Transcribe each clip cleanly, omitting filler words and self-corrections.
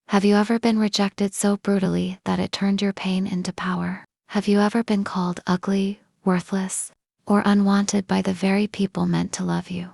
Have you ever been rejected so brutally that it turned your pain into power? Have you ever been called ugly, worthless, or unwanted by the very people meant to love you?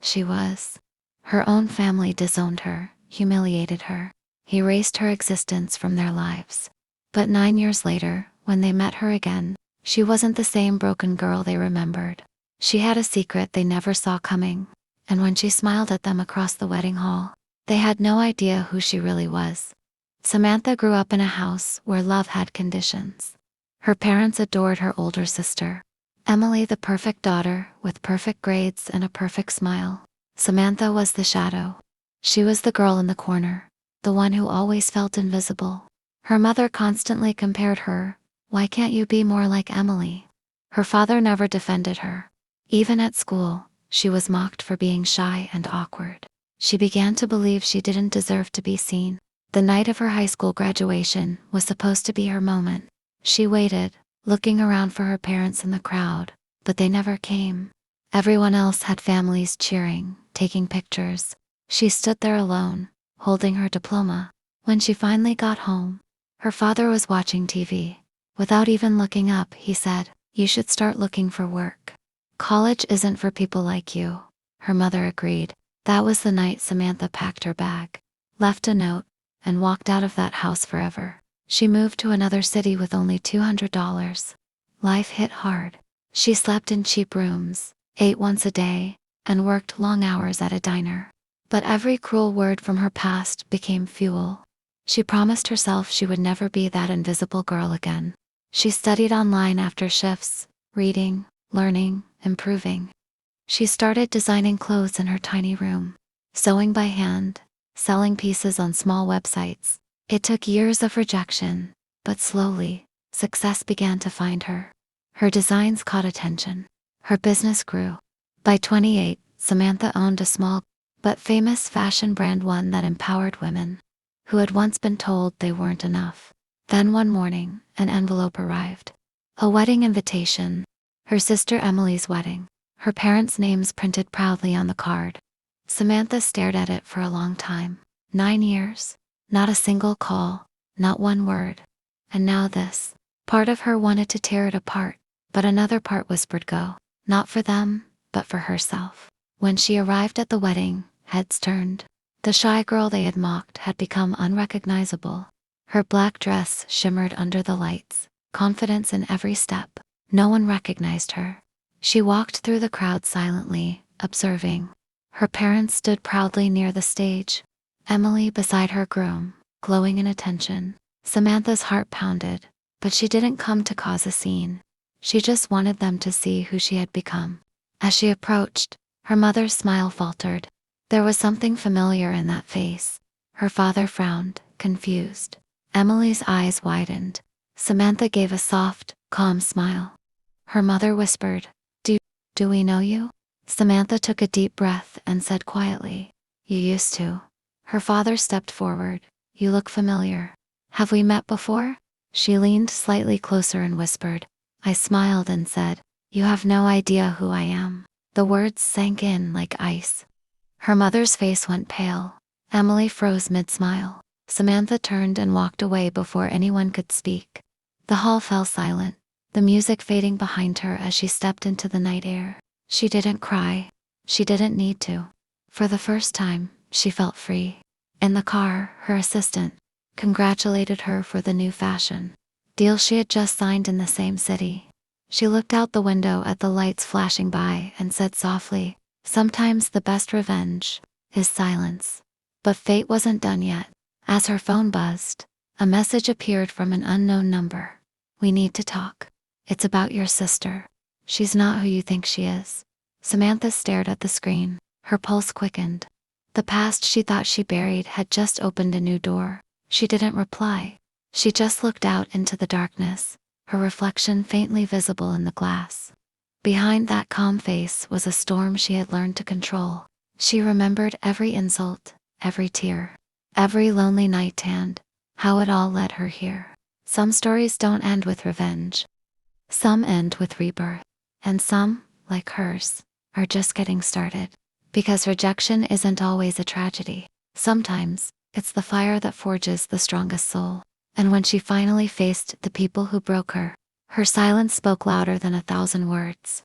She was. Her own family disowned her, humiliated her, erased her existence from their lives. But 9 years later, when they met her again, she wasn't the same broken girl they remembered. She had a secret they never saw coming, and when she smiled at them across the wedding hall, they had no idea who she really was. Samantha grew up in a house where love had conditions. Her parents adored her older sister, Emily, the perfect daughter with perfect grades and a perfect smile. Samantha was the shadow. She was the girl in the corner, the one who always felt invisible. Her mother constantly compared her. Why can't you be more like Emily? Her father never defended her. Even at school, she was mocked for being shy and awkward. She began to believe she didn't deserve to be seen. The night of her high school graduation was supposed to be her moment. She waited, looking around for her parents in the crowd, but they never came. Everyone else had families cheering, taking pictures. She stood there alone, holding her diploma. When she finally got home, her father was watching TV. Without even looking up, he said, "You should start looking for work. College isn't for people like you." Her mother agreed. That was the night Samantha packed her bag, left a note, and walked out of that house forever. She moved to another city with only $200. Life hit hard. She slept in cheap rooms, ate once a day, and worked long hours at a diner. But every cruel word from her past became fuel. She promised herself she would never be that invisible girl again. She studied online after shifts, reading, learning, improving. She started designing clothes in her tiny room, sewing by hand, selling pieces on small websites. It took years of rejection, but slowly, success began to find her. Her designs caught attention. Her business grew. By 28, Samantha owned a small but famous fashion brand, one that empowered women who had once been told they weren't enough. Then one morning, an envelope arrived. A wedding invitation. Her sister Emily's wedding. Her parents' names printed proudly on the card. Samantha stared at it for a long time. 9 years. Not a single call. Not one word. And now this. Part of her wanted to tear it apart, but another part whispered go. Not for them, but for herself. When she arrived at the wedding, heads turned. The shy girl they had mocked had become unrecognizable. Her black dress shimmered under the lights, confidence in every step. No one recognized her. She walked through the crowd silently, observing. Her parents stood proudly near the stage. Emily beside her groom, glowing in attention. Samantha's heart pounded, but she didn't come to cause a scene. She just wanted them to see who she had become. As she approached, her mother's smile faltered. There was something familiar in that face. Her father frowned, confused. Emily's eyes widened. Samantha gave a soft, calm smile. Her mother whispered, Do we know you?" Samantha took a deep breath and said quietly, "You used to." Her father stepped forward. "You look familiar. Have we met before?" She leaned slightly closer and whispered. I smiled and said, "You have no idea who I am." The words sank in like ice. Her mother's face went pale. Emily froze mid-smile. Samantha turned and walked away before anyone could speak. The hall fell silent, the music fading behind her as she stepped into the night air. She didn't cry. She didn't need to. For the first time, she felt free. In the car, her assistant congratulated her for the new fashion deal she had just signed in the same city. She looked out the window at the lights flashing by and said softly, "Sometimes the best revenge is silence." But fate wasn't done yet. As her phone buzzed, a message appeared from an unknown number. "We need to talk. It's about your sister. She's not who you think she is." Samantha stared at the screen. Her pulse quickened. The past she thought she buried had just opened a new door. She didn't reply. She just looked out into the darkness, her reflection faintly visible in the glass. Behind that calm face was a storm she had learned to control. She remembered every insult, every tear, every lonely night, and how it all led her here. Some stories don't end with revenge. Some end with rebirth. And some, like hers, are just getting started. Because rejection isn't always a tragedy. Sometimes, It's the fire that forges the strongest soul. And when she finally faced the people who broke her, her silence spoke louder than 1,000 words.